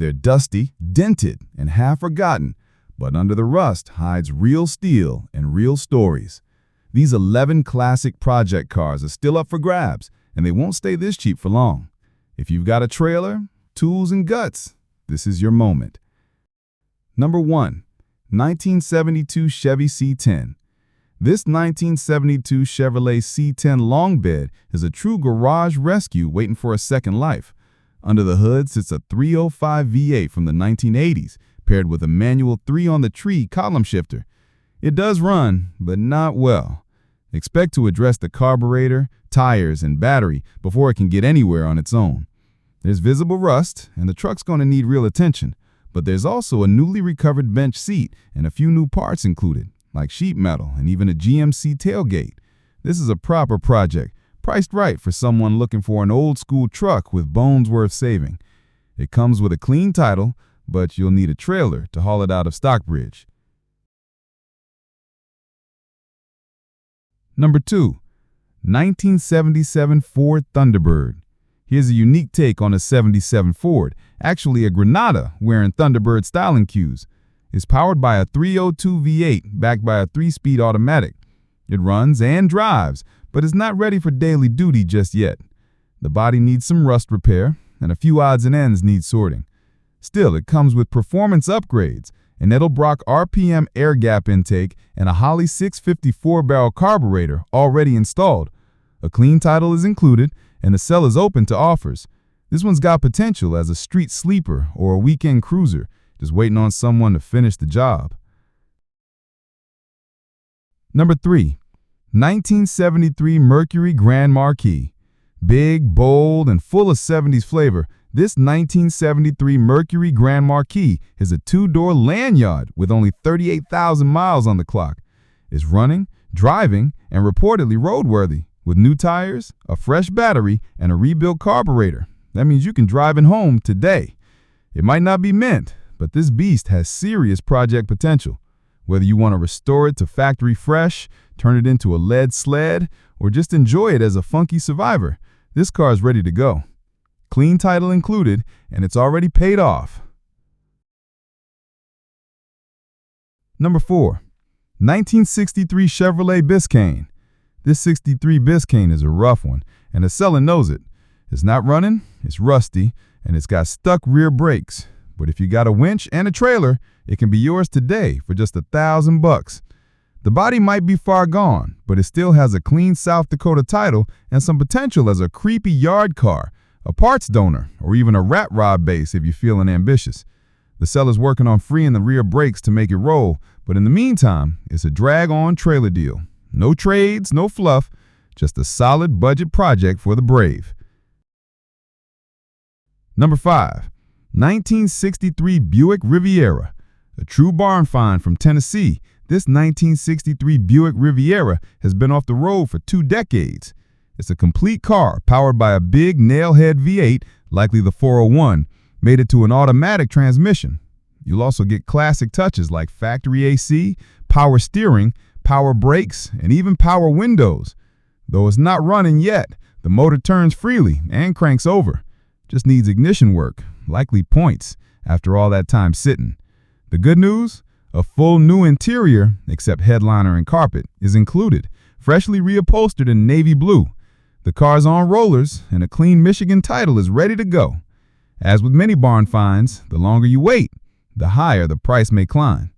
They're dusty, dented, and half forgotten, but under the rust hides real steel and real stories. These 11 classic project cars are still up for grabs, and they won't stay this cheap for long. If you've got a trailer, tools, and guts, this is your moment. Number 1. 1972 Chevy C10. This 1972 Chevrolet C10 long bed is a true garage rescue waiting for a second life. Under the hood sits a 305 V8 from the 1980s, paired with a manual 3-on-the-tree column shifter. It does run, but not well. Expect to address the carburetor, tires, and battery before it can get anywhere on its own. There's visible rust, and the truck's going to need real attention, but there's also a newly recovered bench seat and a few new parts included, like sheet metal and even a GMC tailgate. This is a proper project, priced right for someone looking for an old-school truck with bones worth saving. It comes with a clean title, but you'll need a trailer to haul it out of Stockbridge. Number 2. 1977 Ford Thunderbird. Here's a unique take on a 77 Ford, actually a Granada wearing Thunderbird styling cues. It's powered by a 302 V8 backed by a 3-speed automatic. It runs and drives, but is not ready for daily duty just yet. The body needs some rust repair, and a few odds and ends need sorting. Still, it comes with performance upgrades, an Edelbrock RPM air gap intake, and a Holley 654-barrel carburetor already installed. A clean title is included, and the sale is open to offers. This one's got potential as a street sleeper or a weekend cruiser, just waiting on someone to finish the job. Number 3. 1973 Mercury Grand Marquee. Big, bold, and full of 70s flavor, this 1973 Mercury Grand Marquee is a 2-door lanyard with only 38,000 miles on the clock. It's running, driving, and reportedly roadworthy, with new tires, a fresh battery, and a rebuilt carburetor. That means you can drive it home today. It might not be mint, but this beast has serious project potential. Whether you want to restore it to factory fresh, turn it into a lead sled, or just enjoy it as a funky survivor, this car is ready to go. Clean title included, and it's already paid off. Number 4. 1963 Chevrolet Biscayne. This 63 Biscayne is a rough one, and the seller knows it. It's not running, it's rusty, and it's got stuck rear brakes. But if you got a winch and a trailer, it can be yours today for just $1,000. The body might be far gone, but it still has a clean South Dakota title and some potential as a creepy yard car, a parts donor, or even a rat rod base if you're feeling ambitious. The seller's working on freeing the rear brakes to make it roll, but in the meantime, it's a drag-on trailer deal. No trades, no fluff, just a solid budget project for the brave. Number 5. 1963 Buick Riviera. A true barn find from Tennessee, this 1963 Buick Riviera has been off the road for 2 decades. It's a complete car powered by a big nailhead V8, likely the 401, made it to an automatic transmission. You'll also get classic touches like factory AC, power steering, power brakes, and even power windows. Though it's not running yet, the motor turns freely and cranks over. Just needs ignition work, likely points, after all that time sitting. The good news? A full new interior, except headliner and carpet, is included, freshly reupholstered in navy blue. The car's on rollers, and a clean Michigan title is ready to go. As with many barn finds, the longer you wait, the higher the price may climb.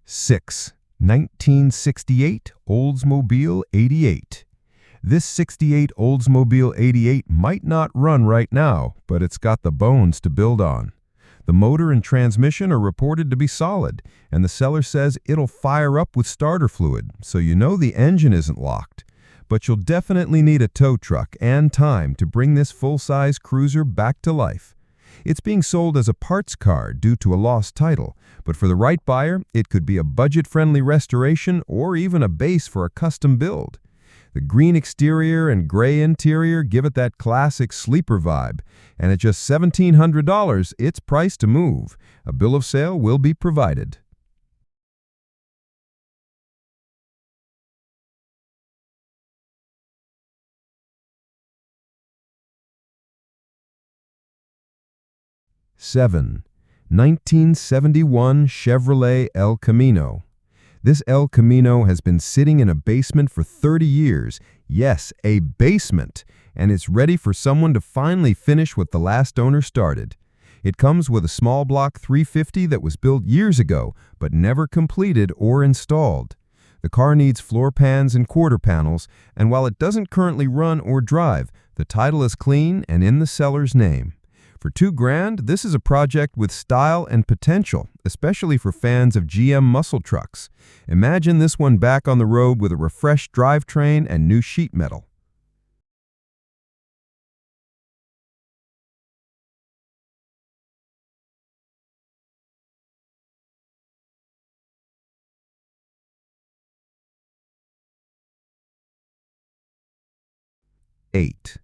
Six. 1968 Oldsmobile 88. This 68 Oldsmobile 88 might not run right now, but it's got the bones to build on. The motor and transmission are reported to be solid, and the seller says it'll fire up with starter fluid, so you know the engine isn't locked. But you'll definitely need a tow truck and time to bring this full-size cruiser back to life. It's being sold as a parts car due to a lost title, but for the right buyer, it could be a budget-friendly restoration or even a base for a custom build. The green exterior and gray interior give it that classic sleeper vibe, and at just $1,700, it's priced to move. A bill of sale will be provided. 7. 1971 Chevrolet El Camino. This El Camino has been sitting in a basement for 30 years. Yes, a basement, and it's ready for someone to finally finish what the last owner started. It comes with a small block 350 that was built years ago, but never completed or installed. The car needs floor pans and quarter panels, and while it doesn't currently run or drive, the title is clean and in the seller's name. For $2,000, this is a project with style and potential, especially for fans of GM muscle trucks. Imagine this one back on the road with a refreshed drivetrain and new sheet metal. Eight.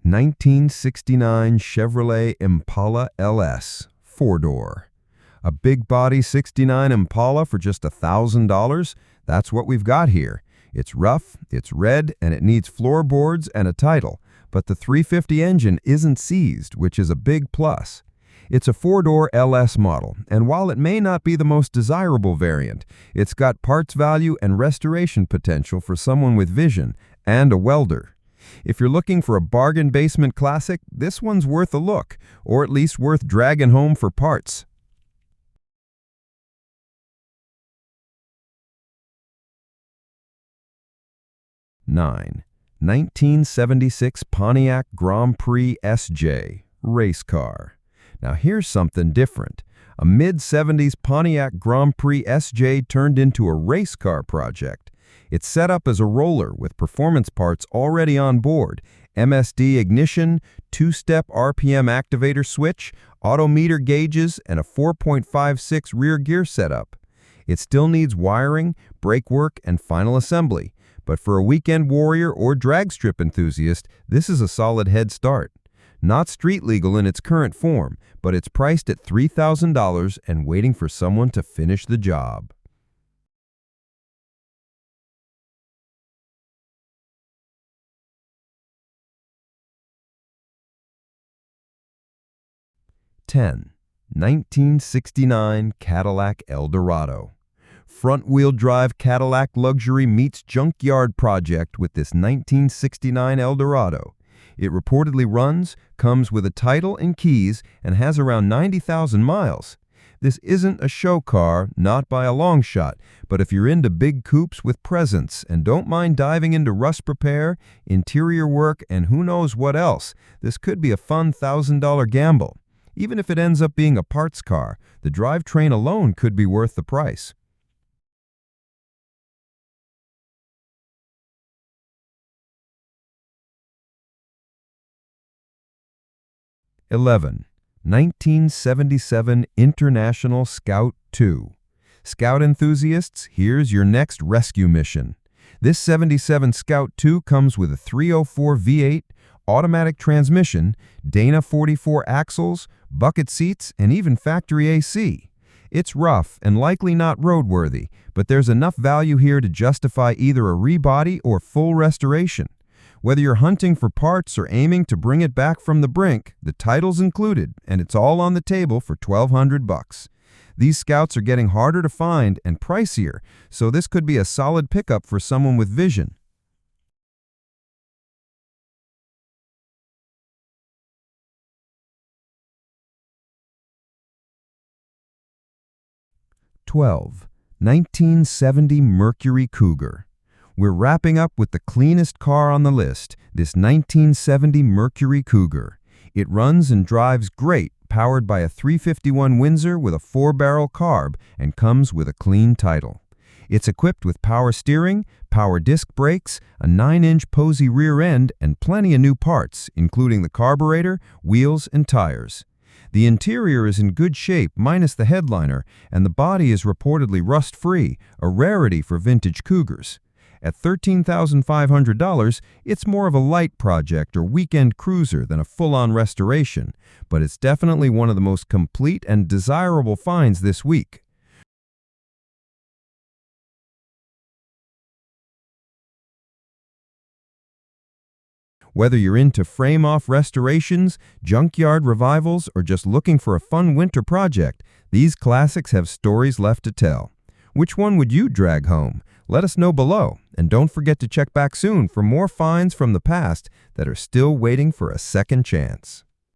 1969 Chevrolet Impala LS, 4-door. A big body 69 Impala for just $1,000? That's what we've got here. It's rough, it's red, and it needs floorboards and a title, but the 350 engine isn't seized, which is a big plus. It's a 4-door LS model, and while it may not be the most desirable variant, it's got parts value and restoration potential for someone with vision and a welder. If you're looking for a bargain basement classic, this one's worth a look, or at least worth dragging home for parts. 9. 1976 Pontiac Grand Prix SJ, race car. Now here's something different. A mid-70s Pontiac Grand Prix SJ turned into a race car project. It's set up as a roller with performance parts already on board, MSD ignition, 2-step RPM activator switch, autometer gauges, and a 4.56 rear gear setup. It still needs wiring, brake work, and final assembly, but for a weekend warrior or drag strip enthusiast, this is a solid head start. Not street legal in its current form, but it's priced at $3,000 and waiting for someone to finish the job. 10. 1969 Cadillac El Dorado. Front-wheel drive Cadillac luxury meets junkyard project with this 1969 El Dorado. It reportedly runs, comes with a title and keys, and has around 90,000 miles. This isn't a show car, not by a long shot, but if you're into big coupes with presence and don't mind diving into rust repair, interior work, and who knows what else, this could be a fun $1,000 gamble. Even if it ends up being a parts car, the drivetrain alone could be worth the price. 11. 1977 International Scout II. Scout enthusiasts, here's your next rescue mission. This 77 Scout II comes with a 304 V8, automatic transmission, Dana 44 axles, bucket seats, and even factory AC. It's rough and likely not roadworthy, but there's enough value here to justify either a rebody or full restoration. Whether you're hunting for parts or aiming to bring it back from the brink, the title's included, and it's all on the table for $1,200. These Scouts are getting harder to find and pricier, so this could be a solid pickup for someone with vision. 12. 1970 Mercury Cougar. We're wrapping up with the cleanest car on the list, this 1970 Mercury Cougar. It runs and drives great, powered by a 351 Windsor with a 4-barrel carb, and comes with a clean title. It's equipped with power steering, power disc brakes, a 9-inch Posey rear end, and plenty of new parts, including the carburetor, wheels, and tires. The interior is in good shape minus the headliner, and the body is reportedly rust-free, a rarity for vintage Cougars. At $13,500, it's more of a light project or weekend cruiser than a full-on restoration, but it's definitely one of the most complete and desirable finds this week. Whether you're into frame-off restorations, junkyard revivals, or just looking for a fun winter project, these classics have stories left to tell. Which one would you drag home? Let us know below, and don't forget to check back soon for more finds from the past that are still waiting for a second chance.